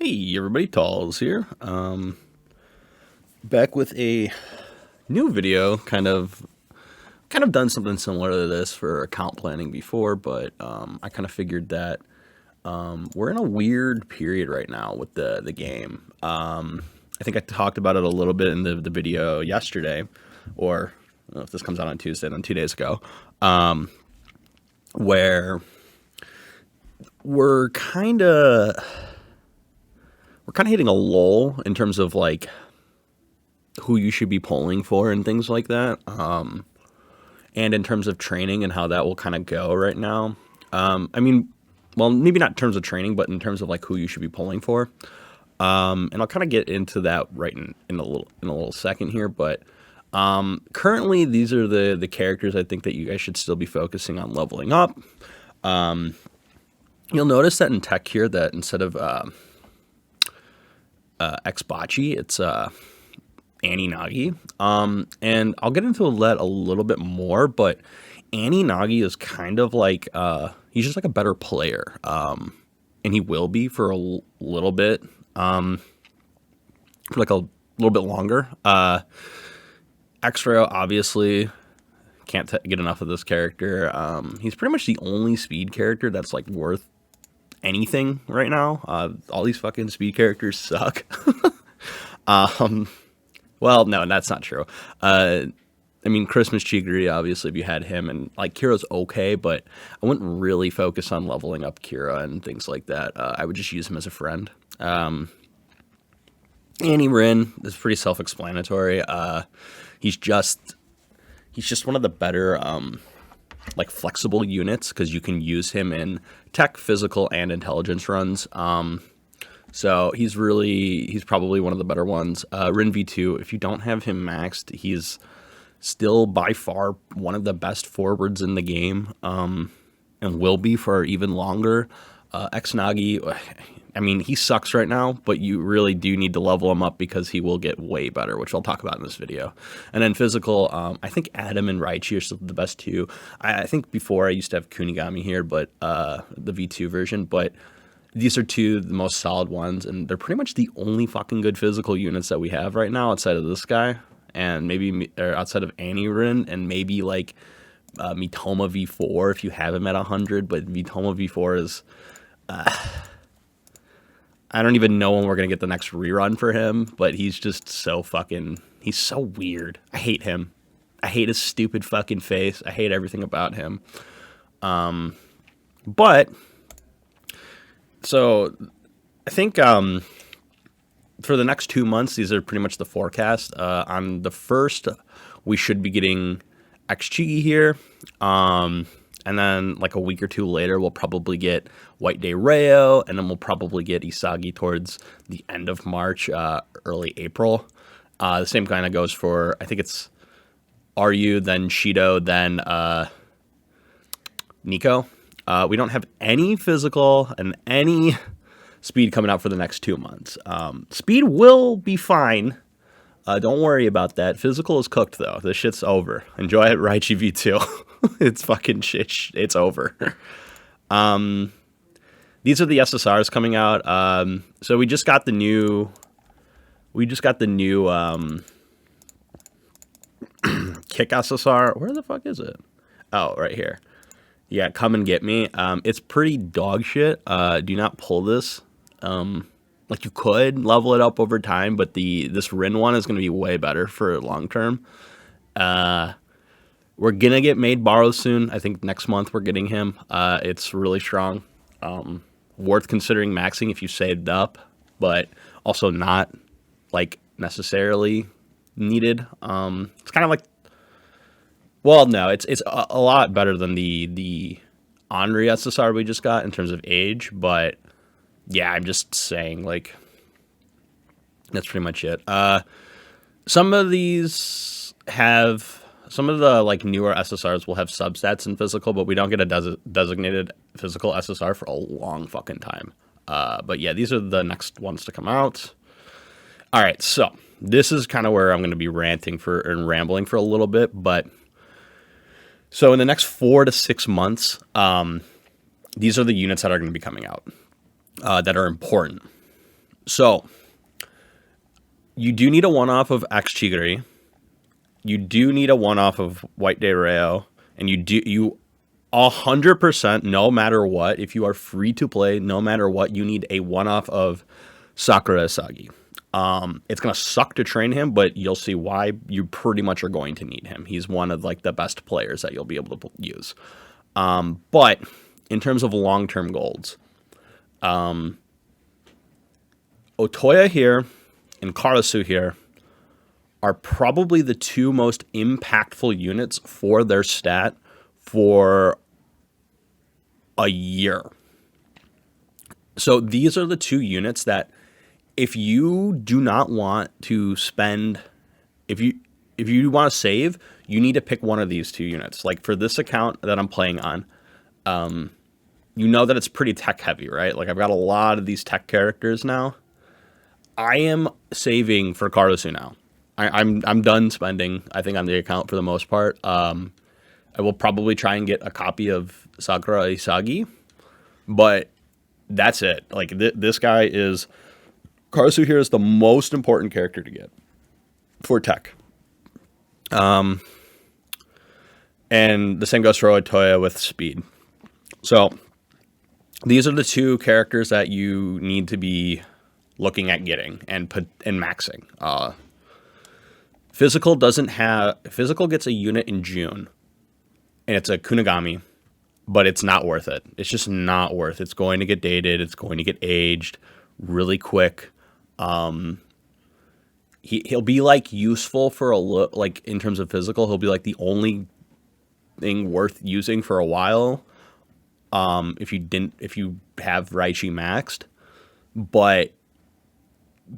Hey everybody, Talls here. Back with a new video, kind of done something similar to this for account planning before, but I kind of figured that we're in a weird period right now with the game. I think I talked about it a little bit in the video yesterday, or I don't know if this comes out on Tuesday, then 2 days ago, where we're kind of hitting a lull in terms of like who you should be polling for and things like that. And in terms of training and how that will kind of go right now. I mean, well, maybe not in terms of training, but in terms of like who you should be polling for. And I'll kind of get into that right in a little second here. But currently, these are the characters I think that you guys should still be focusing on leveling up. You'll notice that in tech here that instead of Xbachi, it's Annie Nagi. And I'll get into that a little bit more, but Annie Nagi is kind of like he's just like a better player. And he will be for a little bit. For like a little bit longer. X-Ray obviously can't get enough of this character. He's pretty much the only speed character that's like worth anything right now. All these fucking speed characters suck. Well, no, that's not true. I mean, Christmas Chigiri, obviously, if you had him, and like Kira's okay, but I wouldn't really focus on leveling up Kira and things like that. I would just use him as a friend. Annie Rin is pretty self-explanatory. He's just one of the better like flexible units because you can use him in tech, physical, and intelligence runs. So he's probably one of the better ones. Rin V2, if you don't have him maxed, he's still by far one of the best forwards in the game, and will be for even longer. X Nagi, I mean, he sucks right now, but you really do need to level him up because he will get way better, which I'll talk about in this video. And then physical, I think Adam and Raichi are still the best two. I think before I used to have Kunigami here, but the V2 version, but these are two of the most solid ones, and they're pretty much the only fucking good physical units that we have right now outside of this guy, and maybe or outside of Annie Rin, and maybe like Mitoma V4 if you have him at 100, but Mitoma V4 is... I don't even know when we're going to get the next rerun for him, but he's just so he's so weird. I hate him. I hate his stupid fucking face. I hate everything about him. But, so, I think for the next 2 months, these are pretty much the forecast. On the first, we should be getting X-Chigi here. And then, like a week or two later, we'll probably get White Day Rayo, and then we'll probably get Isagi towards the end of March, early April. The same kind of goes for, I think it's Ryu, then Shido, then Nico. We don't have any physical and any speed coming out for the next 2 months. Speed will be fine. Don't worry about that. Physical is cooked, though. This shit's over. Enjoy it, Raichi V2. It's fucking shit. It's over. These are the SSRs coming out. So we just got the new... Kick SSR. Where the fuck is it? Oh, right here. Yeah, come and get me. It's pretty dog shit. Do not pull this. Like you could level it up over time, but this Rin one is going to be way better for long term. We're going to get Made Borrow soon. I think next month we're getting him. It's really strong. Worth considering maxing if you saved up, but also not like necessarily needed. It's kind of like, well, no, it's a lot better than the Henri SSR we just got in terms of age, but yeah, I'm just saying, like, that's pretty much it. Some of these some of the, like, newer SSRs will have substats in physical, but we don't get a designated physical SSR for a long fucking time. But yeah, these are the next ones to come out. All right, so this is kind of where I'm going to be ranting and rambling for a little bit, but so in the next 4 to 6 months, these are the units that are going to be coming out. That are important. So you do need a one-off of X Chigiri. You do need a one-off of White Day Rayo, and you 100%, no matter what, if you are free to play, no matter what, you need a one-off of Sakura Asagi. It's gonna suck to train him, but you'll see why. You pretty much are going to need him. He's one of like the best players that you'll be able to use. But in terms of long-term goals, Otoya here and Karasu here are probably the two most impactful units for their stat for a year. So these are the two units that if you do not want to spend, if you want to save, you need to pick one of these two units. Like for this account that I'm playing on, you know that it's pretty tech heavy, right? Like I've got a lot of these tech characters now. I am saving for Karasu now. I'm done spending, I think, on the account for the most part. I will probably try and get a copy of Sakura Isagi, but that's it. Like this guy is, Karasu here is the most important character to get for tech. And the same goes for Otoya with speed. So these are the two characters that you need to be looking at getting and maxing. Physical gets a unit in June, and it's a Kunigami, but it's not worth it. It's just not worth it. It's going to get dated. It's going to get aged really quick. He'll be like useful for like in terms of physical, he'll be like the only thing worth using for a while. If you have Raichi maxed, but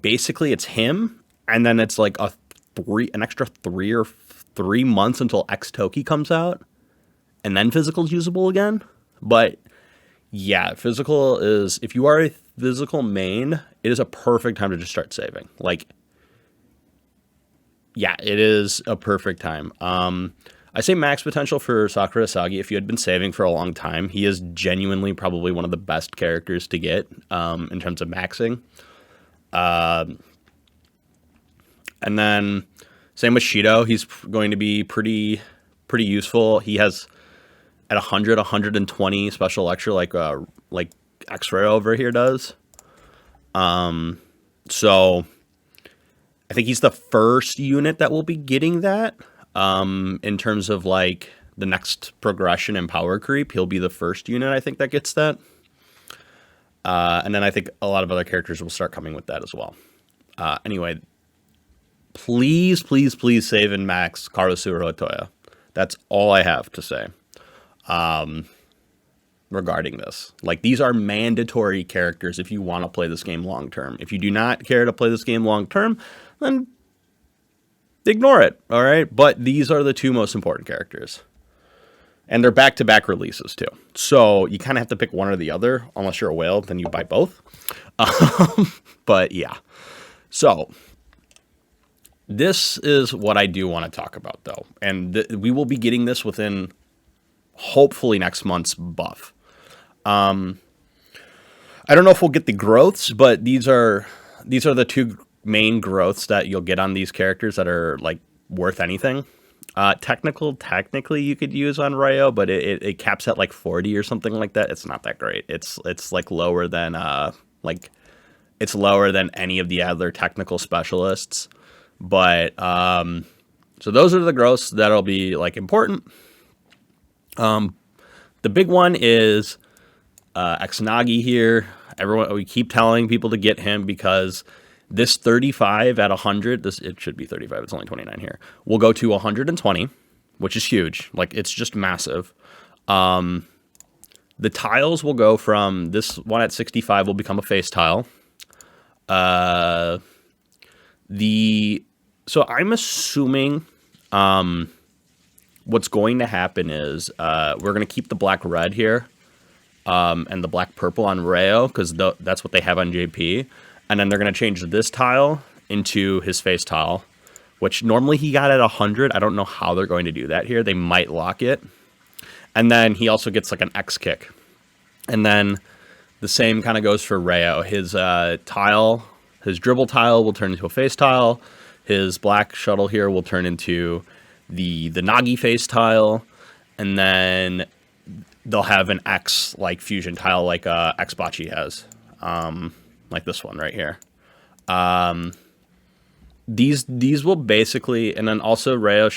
basically it's him, and then it's like an extra 3 months until X Toki comes out, and then physical's usable again. But yeah, physical is, if you are a physical main, it is a perfect time to just start saving. Like, yeah, it is a perfect time. I say max potential for Sakura Asagi. If you had been saving for a long time, he is genuinely probably one of the best characters to get in terms of maxing. And then same with Shido. He's going to be pretty useful. He has at 120 special lecture like X-Ray over here does. So I think he's the first unit that will be getting that. In terms of like the next progression and power creep, he'll be the first unit I think that gets that. And then I think a lot of other characters will start coming with that as well. Anyway, please save and max Karasu or Otoya. That's all I have to say regarding this. Like, these are mandatory characters if you want to play this game long term. If you do not care to play this game long term, then ignore it, all right? But these are the two most important characters. And they're back-to-back releases, too. So you kind of have to pick one or the other. Unless you're a whale, then you buy both. But, yeah. So this is what I do want to talk about, though. And we will be getting this within, hopefully, next month's buff. I don't know if we'll get the growths, but these are the two main growths that you'll get on these characters that are like worth anything. Technically you could use on Rayo, but it caps at like 40 or something like that. It's not that great. It's like lower than it's lower than any of the other technical specialists. But so those are the growths that'll be like important. The big one is Xnagi here. We keep telling people to get him because this 35 at 100, it should be 35, it's only 29 here, will go to 120, which is huge. Like, it's just massive. The tiles will go from, this one at 65 will become a face tile. So I'm assuming what's going to happen is we're going to keep the black-red here and the black-purple on Rayo, because that's what they have on JP. And then they're going to change this tile into his face tile, which normally he got at 100. I don't know how they're going to do that here. They might lock it. And then he also gets like an X kick. And then the same kind of goes for Rayo. His tile his dribble tile will turn into a face tile. His black shuttle here will turn into the Nagi face tile, and then they'll have an X like fusion tile like Xbocce has, like this one right here. These will basically, and then also Rayo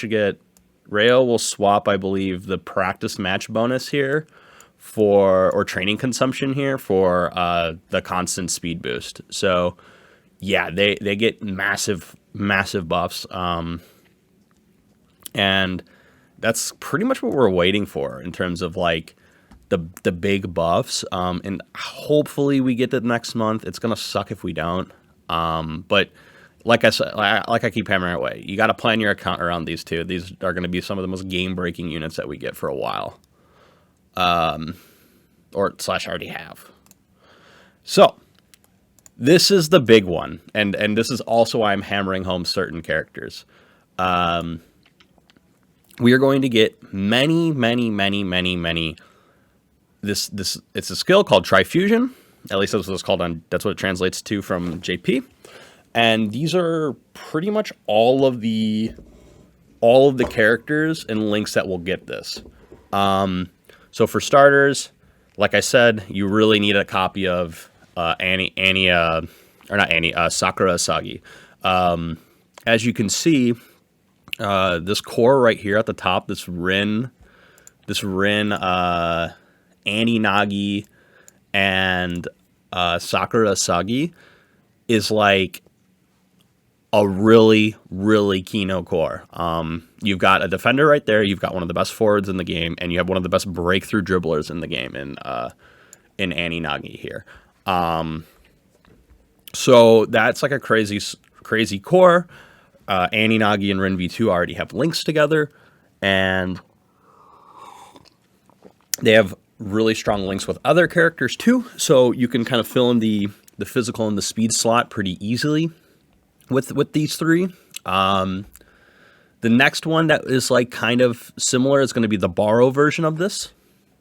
will swap, I believe, the practice match bonus here or training consumption here for the constant speed boost. So yeah, they get massive buffs, and that's pretty much what we're waiting for in terms of like the big buffs. And hopefully we get that next month. It's gonna suck if we don't. But like I said, like I keep hammering away, you got to plan your account around these two. These are going to be some of the most game-breaking units that we get for a while, or / already have. So this is the big one, and this is also why I'm hammering home certain characters. We are going to get many. This it's a skill called Trifusion. At least that's what it's called that's what it translates to from JP. And these are pretty much all of the characters and links that will get this. So for starters, like I said, you really need a copy of Sakura Asagi. As you can see, this core right here at the top, this Rin, Annie Nagi, and Sakura Asagi is like a really Kino core. You've got a defender right there. You've got one of the best forwards in the game, and you have one of the best breakthrough dribblers in the game in Annie Nagi here. So that's like a crazy core. Annie Nagi and Rin V2 already have links together, and they have really strong links with other characters too. So you can kind of fill in the physical and the speed slot pretty easily with these three. The next one that is like kind of similar is going to be the borrow version of this.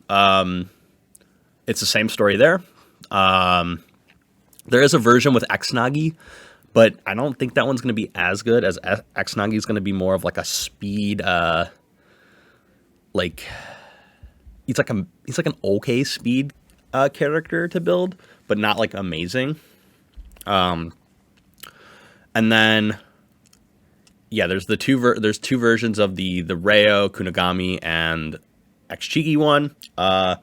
It's the same story there. There is a version with X-Nagi, but I don't think that one's going to be as good as X-Nagi is going to be more of like a speed, like he's like an okay speed character to build, but not like amazing. And then, yeah, there's there's two versions of the Rayo, Kunigami, and X-Chigi one. I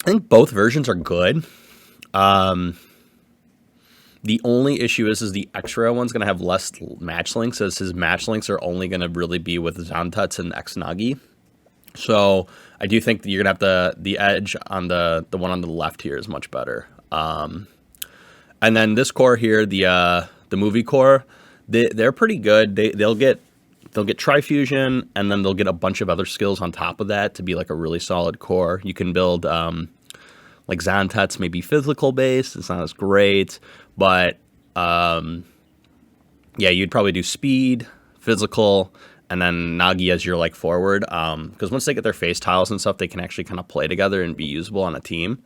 think both versions are good. The only issue is the X-Rayo one's going to have less match links, as his match links are only going to really be with Zantuts and X-Nagi. So I do think that you're going to have the edge on the one on the left here is much better. And then this core here, the movie core, they're pretty good. They'll get Trifusion, and then they'll get a bunch of other skills on top of that to be like a really solid core. You can build like Zantuts, maybe physical based. It's not as great, but yeah, you'd probably do speed, physical, and then Nagi as your like forward. Because once they get their face tiles and stuff, they can actually kind of play together and be usable on a team.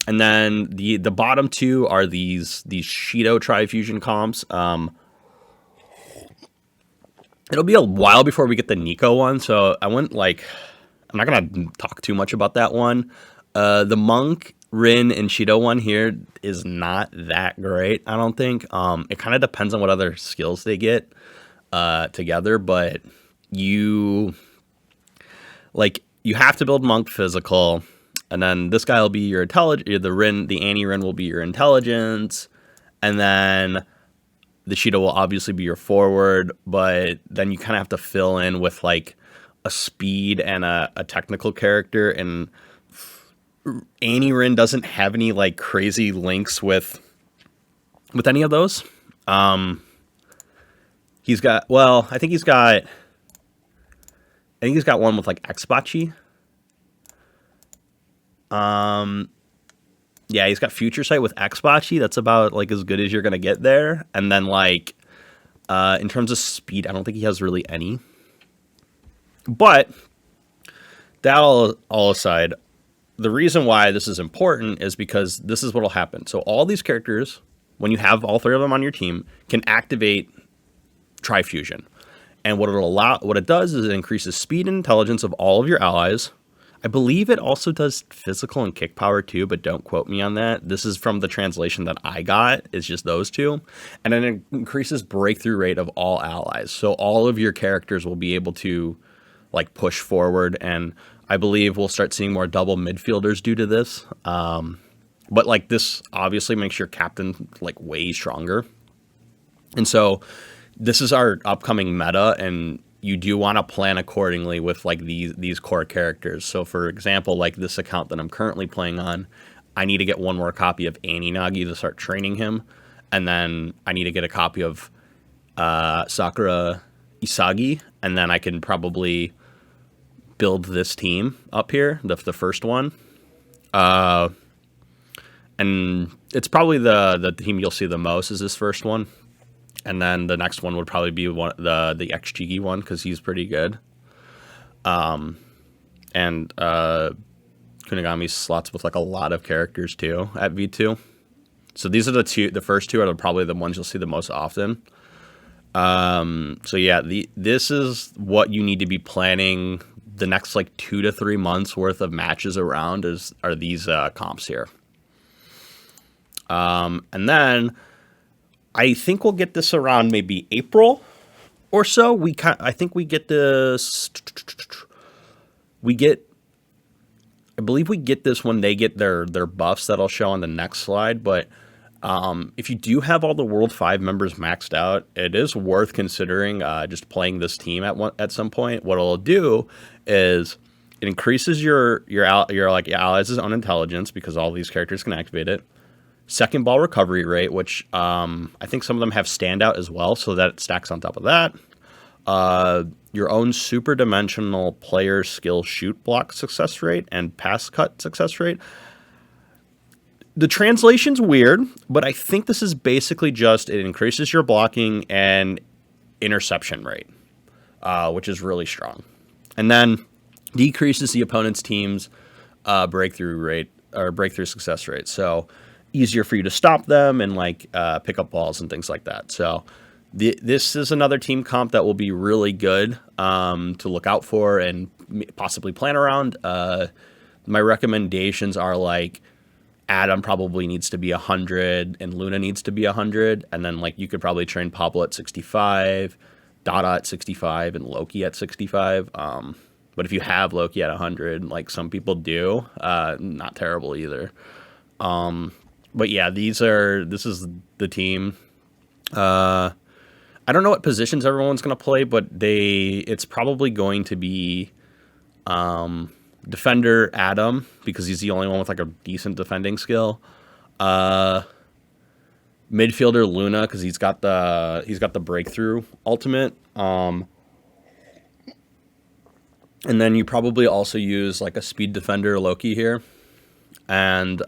And then the bottom two are these Shido Trifusion comps. It'll be a while before we get the Nico one, so I'm not gonna talk too much about that one. The Monk, Rin, and Shido one here is not that great, I don't think. It kind of depends on what other skills they get together, but you have to build Monk physical. And then this guy will be your intelligence. The Annie Rin will be your intelligence, and then the Shido will obviously be your forward. But then you kind of have to fill in with like a speed and a technical character. And Annie Rin doesn't have any like crazy links with any of those. I think he's got one with like Xbocce. Yeah, he's got Future Sight with Xbocce. That's about like as good as you're gonna get there. And then like in terms of speed, I don't think he has really any. But that all aside, the reason why this is important is because this is what will happen. So all these characters, when you have all three of them on your team, can activate Trifusion. And what it does is it increases speed and intelligence of all of your allies. I believe it also does physical and kick power too, but don't quote me on that. This is from the translation that I got. It's just those two. And then it increases breakthrough rate of all allies. So all of your characters will be able to like push forward, and I believe we'll start seeing more double midfielders due to this. But like this obviously makes your captain like way stronger. And so this is our upcoming meta, and you do want to plan accordingly with like these core characters. So for example, like this account that I'm currently playing on, I need to get one more copy of Aninagi to start training him. And then I need to get a copy of Sakura Isagi, and then I can probably build this team up here, the first one. And it's probably the team you'll see the most is this first one. And then the next one would probably be the X-Chigi one, because he's pretty good. And Kunigami slots with like a lot of characters too at V2. So these are the first two are probably the ones you'll see the most often. So yeah, this is what you need to be planning the next like 2 to 3 months worth of matches around are these comps here. And then I think we'll get this around maybe April or so. I think we get this. I believe we get this when they get their buffs that I'll show on the next slide. But if you do have all the World 5 members maxed out, it is worth considering just playing this team at some point. What it'll do is it increases your allies' own intelligence, because all these characters can activate it. Second ball recovery rate, which I think some of them have standout as well, so that it stacks on top of that. Your own super dimensional player skill shoot block success rate and pass cut success rate. The translation's weird, but I think this is basically just it increases your blocking and interception rate, which is really strong. And then decreases the opponent's team's breakthrough rate or breakthrough success rate. So easier for you to stop them and like pick up balls and things like that. So this is another team comp that will be really good to look out for and possibly plan around. My recommendations are like Adam probably needs to be 100 and Luna needs to be 100. And then like you could probably train Pablo at 65, Dada at 65, and Loki at 65. But if you have Loki at 100, like some people do, not terrible either. But yeah, this is the team. I don't know what positions everyone's going to play, but it's probably going to be defender Adam, because he's the only one with like a decent defending skill. Midfielder Luna, because he's got the breakthrough ultimate. And then you probably also use like a speed defender Loki here. And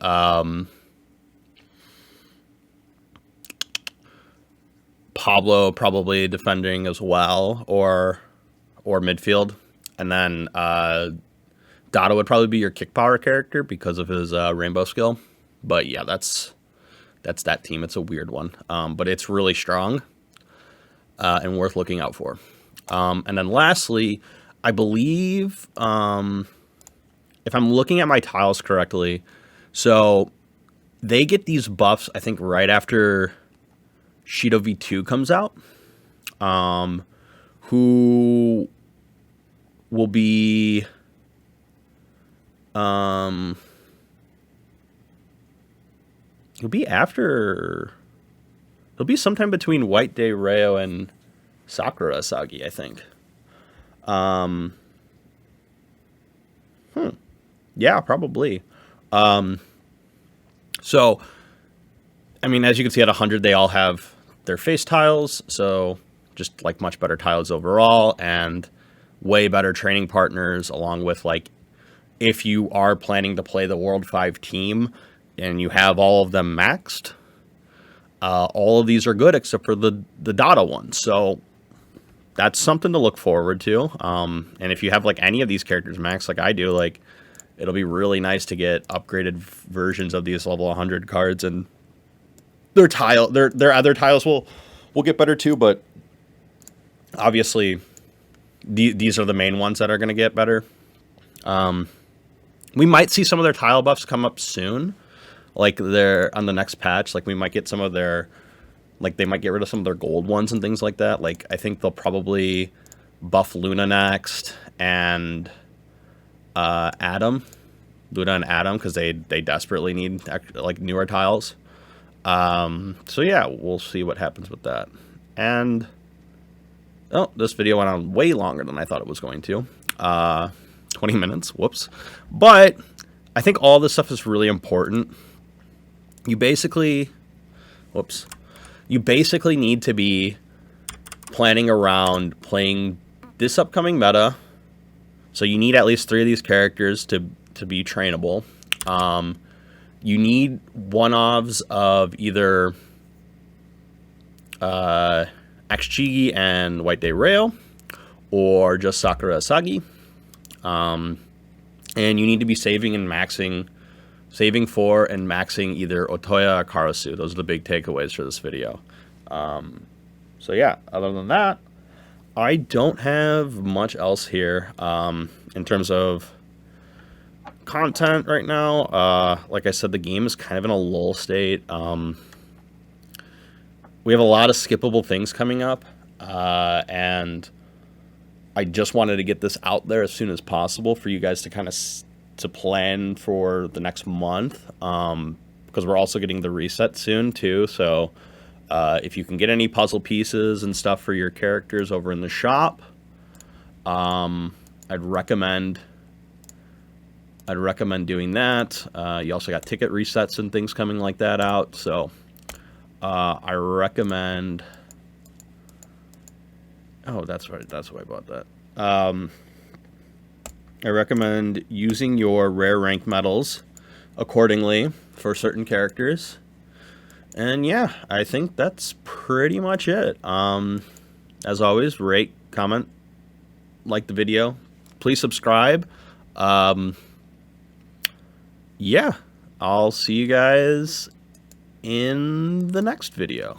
Pablo probably defending as well, or midfield. And then Dada would probably be your kick power character because of his rainbow skill. But yeah, that's that team. It's a weird one, but it's really strong and worth looking out for. And then lastly, I believe if I'm looking at my tiles correctly, so they get these buffs I think right after Shido V2 comes out, who will be he'll be sometime between White Day Reo and Sakura Asagi, I think. Yeah, probably. So I mean, as you can see at 100, they all have their face tiles, so just like much better tiles overall and way better training partners, along with like if you are planning to play the World 5 team and you have all of them maxed, all of these are good except for the Dada one. So that's something to look forward to. And if you have like any of these characters maxed like I do, like it'll be really nice to get upgraded versions of these level 100 cards, and their other tiles will get better too. But obviously, these are the main ones that are going to get better. We might see some of their tile buffs come up soon, like they're on the next patch. Like we might get some of their, like they might get rid of some of their gold ones and things like that. Like I think they'll probably buff Luna next, and Luna and Adam, because they desperately need like newer tiles. So yeah, we'll see what happens with that. And oh, this video went on way longer than I thought it was going to. 20 minutes, whoops. But I think all this stuff is really important. You basically need to be planning around playing this upcoming meta. So you need at least 3 of these characters to be trainable. You need one-offs of either XG and White Day Rail, or just Sakura Asagi. And you need to be saving for and maxing either Otoya or Karasu. Those are the big takeaways for this video. So yeah, other than that, I don't have much else here in terms of content right now. Like I said, the game is kind of in a lull state. We have a lot of skippable things coming up, and I just wanted to get this out there as soon as possible for you guys to kind of to plan for the next month, because we're also getting the reset soon too. So if you can get any puzzle pieces and stuff for your characters over in the shop, I'd recommend doing that. You also got ticket resets and things coming like that out. So I recommend. Oh, that's right. That's why I bought that. I recommend using your rare rank medals accordingly for certain characters. And yeah, I think that's pretty much it. As always, rate, comment, like the video. Please subscribe. Yeah, I'll see you guys in the next video.